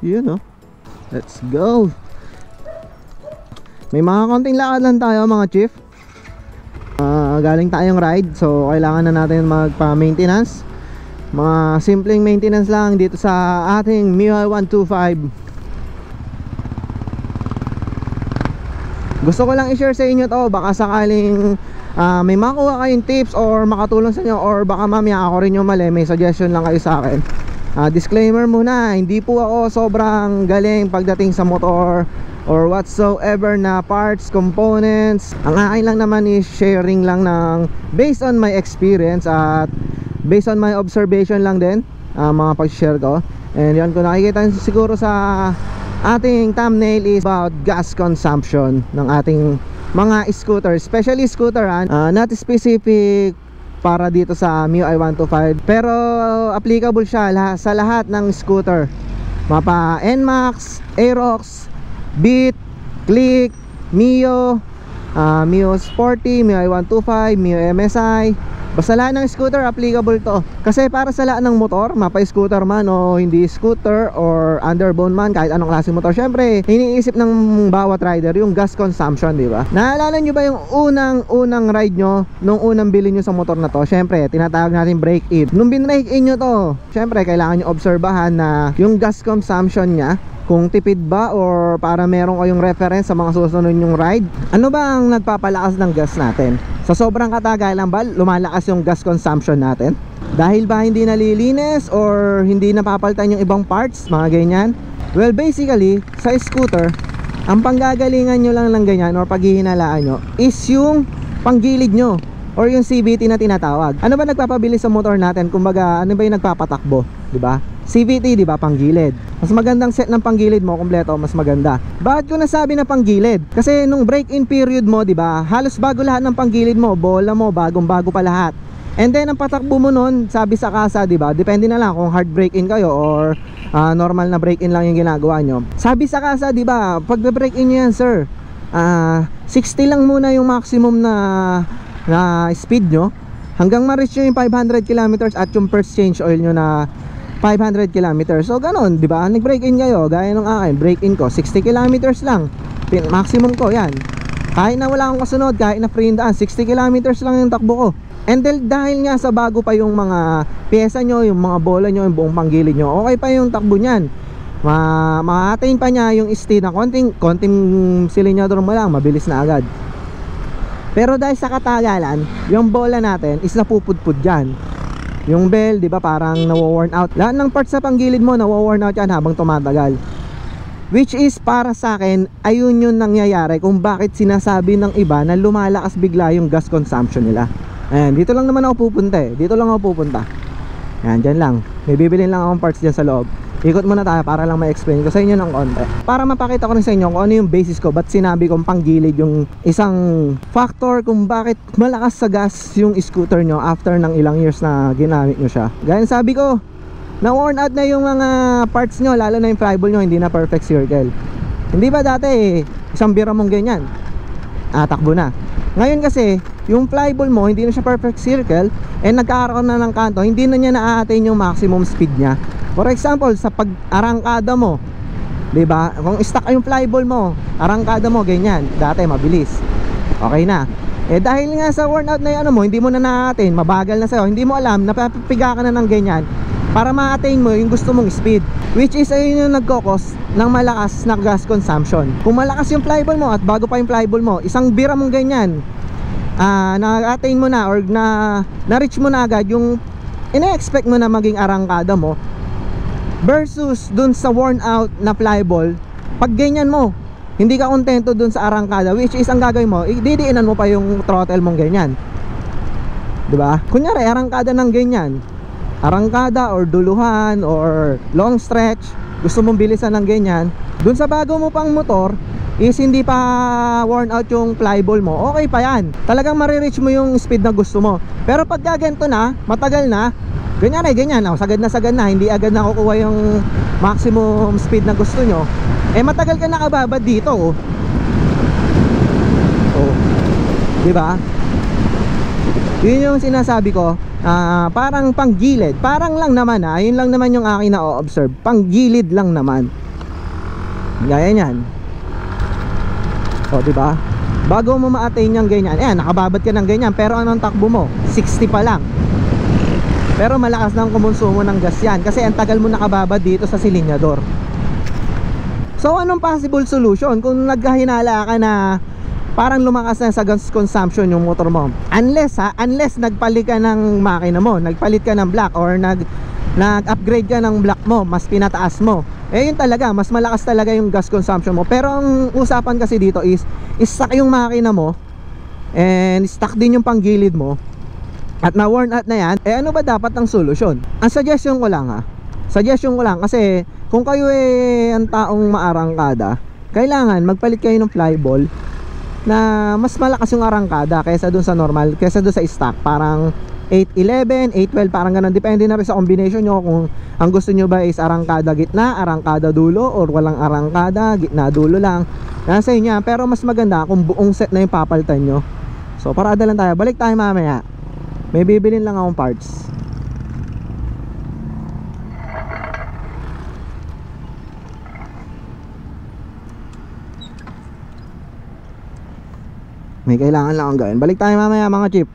Yun oh. Let's go. May mga konting lakad lang tayo mga chief. Galing tayong ride, so kailangan na natin magpa-maintenance. Mga simpleng maintenance lang dito sa ating MIUI 125. Gusto ko lang i-share sa inyo to, baka sakaling may makuha kayong tips or makatulong sa inyo, or baka mamaya ako rin yung mali, may suggestion lang kayo sa akin. Disclaimer muna, hindi po ako sobrang galing pagdating sa motor or whatsoever na parts, components. Ang akin lang naman is sharing lang ng based on my experience at based on my observation lang din, mga pag-share ko. And yun, kung nakikita siguro sa ating thumbnail is about gas consumption ng ating mga scooter, especially scooter, not specific para dito sa MIUI 125, pero applicable siya sa lahat ng scooter, mapa NMAX, Aerox, Beat, Click, Mio, Mio Sporty, MIUI 125, Mio MSI. Basta lahat ng scooter applicable to. Kasi para sa lahat ng motor, mapa-scooter man o hindi scooter or underbone man, kahit anong klaseng motor, syempre iniisip ng bawat rider yung gas consumption, di ba? Naalala nyo ba yung unang ride nyo nung unang bili nyo sa motor na to? Syempre tinatawag natin break-in. Nung binrake-in nyo to, syempre kailangan nyo obserbahan na yung gas consumption nya, kung tipid ba or para meron kayong reference sa mga susunod yung ride. Ano ba ang nagpapalakas ng gas natin? Sa sobrang katagalan ba lumalakas yung gas consumption natin? Dahil ba hindi nalilinis or hindi napapalitan yung ibang parts, mga ganyan? Well, basically sa scooter, ang panggagalingan nyo lang ng ganyan or paghihinalaan nyo is yung panggilid nyo or yung CVT na tinatawag. Ano ba nagpapabilis sa motor natin? Kumbaga, ano ba yung nagpapatakbo, di ba? CVT, di ba, panggilid. Mas magandang set ng panggilid mo, kumpleto, mas maganda. Bakit ko nasabi na panggilid? Kasi nung break-in period mo, di ba, halos bago lahat ng panggilid mo, bola mo, bagong-bago pa lahat. And then ang patakbo mo nun, sabi sa kasa, di ba, depende na lang kung hard break-in kayo or normal na break-in lang yung ginagawa nyo. Sabi sa kasa, di ba, pag break-in nyo yan, sir, 60 lang muna yung maximum na speed nyo hanggang ma-reach nyo yung 500 kilometers at yung first change oil nyo na 500 kilometers. So ganun, di ba? Nag-break-in kayo, gaya ng akin, break-in ko 60 kilometers lang. Maximum ko, yan. Kahit na wala akong kasunod, kahit na free daan, 60 kilometers lang yung takbo ko. And then, dahil nga sa bago pa yung mga pyesa nyo, yung mga bola nyo, yung buong panggilid nyo, okay pa yung takbo nyan. Ma-attain pa niya yung speed na konting silinyador mo lang, mabilis na agad. Pero dahil sa katagalan, yung bola natin is napupudpud dyan. Yung bell, di ba, parang nawo-worn out. Lahat ng parts sa panggilid mo nawo-worn out yan habang tumatagal. Which is para sa akin, ayun yung nangyayari kung bakit sinasabi ng iba na lumalakas bigla yung gas consumption nila. Ayan, dito lang naman ako pupunta eh. Dito lang ako pupunta. Ayan, dyan lang. May bibilin lang akong parts dyan sa loob. Ikot muna tayo para lang ma-explain ko sa inyo ng konti, para mapakita ko rin sa inyo kung ano yung basis ko, ba't sinabi kong panggilid yung isang factor kung bakit malakas sa gas yung scooter nyo after ng ilang years na ginamit nyo siya. Gaya sabi ko, na-worn out na yung mga parts nyo, lalo na yung flyball nyo, hindi na perfect circle. Hindi ba dati isang bira mong ganyan, takbo na. Ngayon kasi yung flyball mo hindi na siya perfect circle, and nagkakaroon na ng kanto, hindi na niya na-attain yung maximum speed niya. For example, sa pag-arangkada mo, diba? Kung stuck yung flyball mo, arangkada mo, ganyan. Dati, mabilis. Okay na. Eh, dahil nga sa worn out na yung mo, hindi mo na na-attain, mabagal na sa'yo, hindi mo alam, napapiga ka na ng ganyan para ma-attain mo yung gusto mong speed. Which is, ayun yung nagkokos ng malakas na gas consumption. Kung malakas yung flyball mo at bago pa yung flyball mo, isang bira mong ganyan, na-attain mo na or na-reach mo na agad yung ina-expect mo na maging arangkada mo, versus dun sa worn out na flyball, pag ganyan mo, hindi ka kontento dun sa arangkada, which is ang gagawin mo, didiinan mo pa yung throttle mong ganyan, diba? Kunyari, arangkada ng ganyan, arangkada or duluhan or long stretch, gusto mong bilisan ng ganyan, dun sa bago mo pang motor is hindi pa worn out yung flyball mo, okay pa yan, talagang marireach mo yung speed na gusto mo. Pero pag gaganto na, matagal na, ganyan ay ganyan, sagad na, hindi agad nakukuha yung maximum speed na gusto nyo, eh matagal ka nakababad dito, diba? Yun yung sinasabi ko, parang panggilid, parang lang naman yun lang naman yung akin na o-observe, panggilid lang naman. Gaya niyan. O diba? Bago mo ma-attain yung ganyan, ayan, nakababad ka ng ganyan, pero anong takbo mo? 60 pa lang. Pero malakas ng kumonsumo ng gas yan, kasi ang tagal mo nakababad dito sa silinyador. So anong possible solution kung nagkahinala ka na parang lumakas na sa gas consumption yung motor mo? Unless nagpalit ka ng makina mo, nagpalit ka ng block, or nag-upgrade ka ng block mo, mas pinataas mo, eh yun talaga, mas malakas talaga yung gas consumption mo. Pero ang usapan kasi dito is stuck yung makina mo, and stuck din yung panggilid mo, at na worn out na yan, eh ano ba dapat ang solusyon? Ang suggestion ko lang kasi kung kayo ang taong maarangkada, kailangan magpalit kayo ng flyball na mas malakas yung arangkada kaysa dun sa normal, kaysa dun sa stock. Parang 811, 812, parang ganun. Depende na rin sa combination nyo, kung ang gusto nyo ba is arangkada gitna, arangkada dulo, or walang arangkada, gitna dulo lang. Nasa inyo, pero mas maganda kung buong set na yung papalitan nyo. So parada lang tayo, balik tayo mamaya. May bibilin lang akong parts. May kailangan lang akong gawin. Balik tayo mamaya mga chip.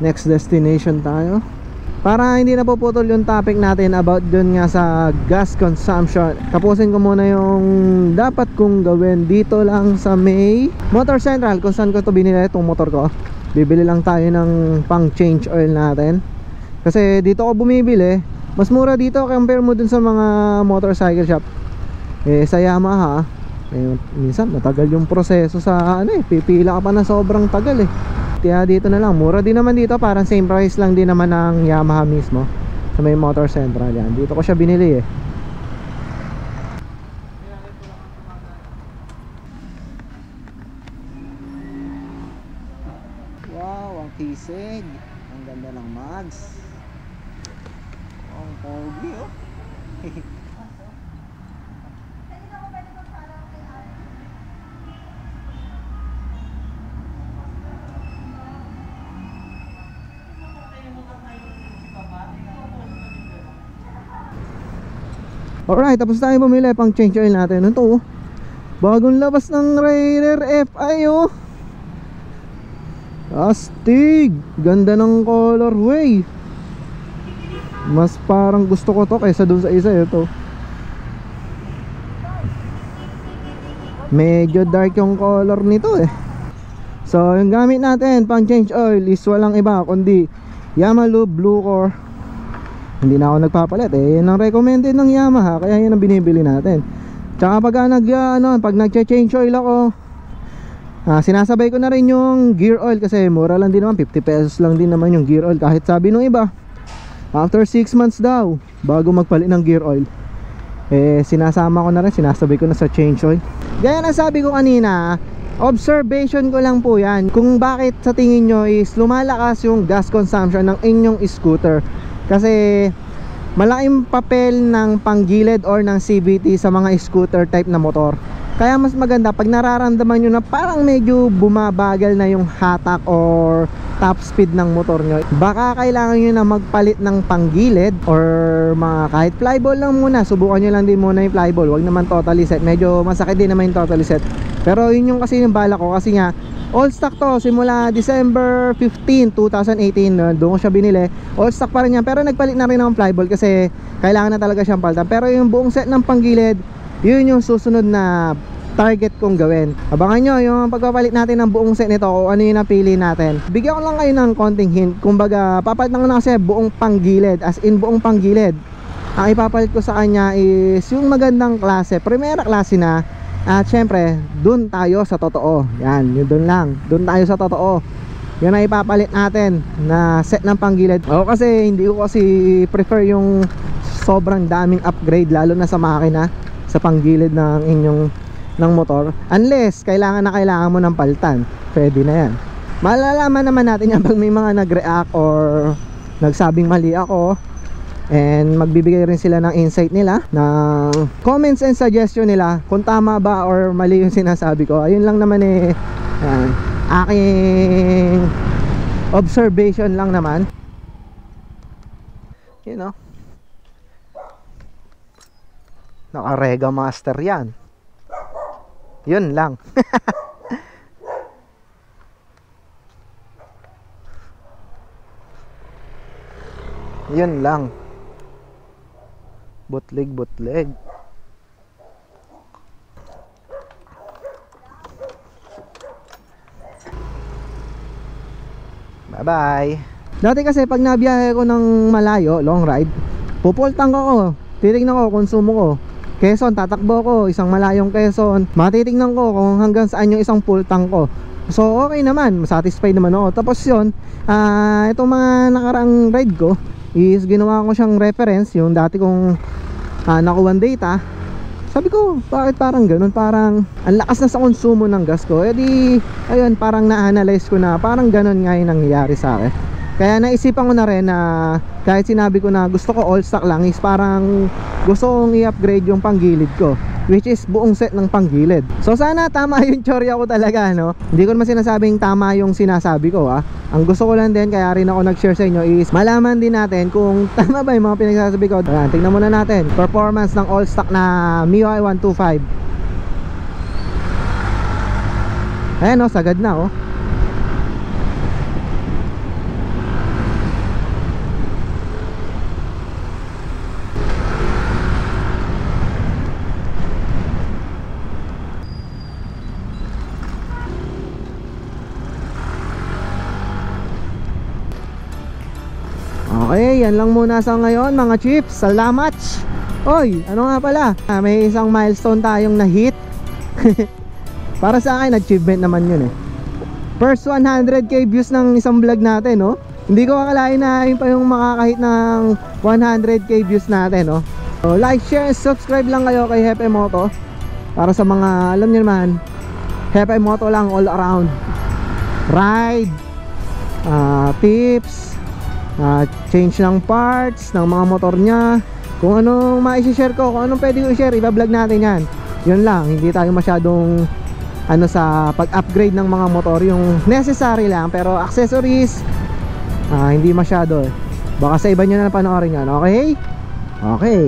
Next destination tayo. Para hindi na puputol yung topic natin about dun nga sa gas consumption, tapusin ko muna yung dapat kong gawin dito lang sa May Motor Central, kung saan ko to binili itong motor ko. Bibili lang tayo ng pang change oil natin, kasi dito ko bumibili. Mas mura dito compare mo dun sa mga motorcycle shop. Sa Yamaha, minsan matagal yung proseso sa pipila ka pa na sobrang tagal Kaya dito na lang, mura din naman dito, parang same price lang din naman ng Yamaha mismo sa may Motor Central yan. Dito ko siya binili Wow, ang kisig. Ang ganda ng mags. Ang pogi Alright, tapos tayo bumili pang change oil natin. Ito bagong labas ng Raider FI astig, ganda ng colorway. Mas parang gusto ko to kaysa dun sa isa. Ito medyo dark yung color nito So yung gamit natin pang change oil is walang iba kundi Yamalube Blue Core. Hindi na ako nagpapalit yan ang recommended ng Yamaha, kaya yan ang binibili natin. Tsaka pag nag-change oil ako, sinasabay ko na rin yung gear oil, kasi mura lang din naman, 50 pesos lang din naman yung gear oil. Kahit sabi nung iba, after 6 months daw bago magpalit ng gear oil, sinasama ko na rin, sinasabay ko na sa change oil. Gaya na sabi ko kanina, observation ko lang po yan kung bakit sa tingin nyo is lumalakas yung gas consumption ng inyong scooter. Kasi malaking papel ng panggilid or ng CVT sa mga scooter type na motor. Kaya mas maganda pag nararamdaman nyo na parang medyo bumabagal na yung hatak or top speed ng motor nyo, baka kailangan nyo na magpalit ng panggilid or kahit flyball lang muna. Subukan nyo lang din muna yung flyball, wag naman totally set. Medyo masakit din naman yung totally set, pero yun yung kasi yung bala ko, kasi nga all stock to simula December 15, 2018. Doon ko siya binili. All stock pa rin yan, pero nagpalit na rin ng flyball kasi kailangan na talaga siyang palitan. Pero yung buong set ng panggilid, yun yung susunod na target kong gawin. Abangan nyo yung pagpapalit natin ng buong set nito, kung ano yung napili natin. Bigyan ko lang kayo ng konting hint. Kumbaga papalit ko na kasi buong panggilid, as in buong panggilid. Ang ipapalit ko sa kanya is yung magandang klase, primera klase na. At syempre, dun tayo sa totoo. Yan, yun dun lang. Dun tayo sa totoo. Yan ang ipapalit natin na set ng panggilid. Ako kasi, hindi ko kasi prefer yung sobrang daming upgrade, lalo na sa makina, sa panggilid ng inyong motor. Unless, kailangan mo ng palitan. Pwede na yan. Malalaman naman natin yan pag may mga nag-react or nagsabing mali ako. And magbibigay rin sila ng insight nila, ng comments and suggestion nila kung tama ba or mali yung sinasabi ko. Ayun lang naman aking observation lang naman, you know. Naka-Rega Master yan. Yun lang. Yun lang. Bootleg. Bye-bye. Dati kasi pag nabiyahe ko ng malayo, long ride, pupultang ko. Titignan ko konsumo ko. Quezon, tatakbo ko, isang malayong Quezon. Matitignan ko kung hanggang saan yung isang full tank ko. So okay naman, satisfied naman ako. Tapos yun, itong mga nakaraang ride ko is ginawa ko siyang reference, yung dati kong nakuha data. Sabi ko, bakit parang ganun? Parang ang lakas na sa konsumo ng gas ko. E di, ayun, parang na-analyze ko na parang ganun nga yung nangyayari sa akin. Kaya naisipan ko na rin na kahit sinabi ko na gusto ko all stock lang, is parang gusto kong i-upgrade yung panggilid ko, which is buong set ng panggilid. So sana tama yung teorya ko talaga, no? Hindi ko naman sinasabing tama yung sinasabi ko, ha. Ang gusto ko lang din, kaya rin ako nag-share sa inyo, is malaman din natin kung tama ba yung mga pinagsasabi ko. Ayan, tingnan muna natin performance ng all stock na MIUI 125. Ayan, no, sagad na, oh. Okay, yan lang muna sa ngayon mga chips. Salamat. Oy, ano nga pala, may isang milestone tayong na-hit. Para sa akin, achievement naman yun eh. First 100k views ng isang vlog natin, no? Hindi ko akalain na yun pa yung makakahit ng 100k views natin, no? So, like, share, and subscribe lang kayo kay Hepe Moto. Para sa mga, alam nyo naman, Hepe Moto lang all around. Ride, tips, change ng parts ng mga motor nya, kung anong ma-share ko, kung anong pwede ko i-share, iba-vlog natin yan. Yun lang, hindi tayo masyadong sa pag-upgrade ng mga motor, yung necessary lang, pero accessories hindi masyado. Baka sa iba nyo na panoorin yan. Okay? Okay.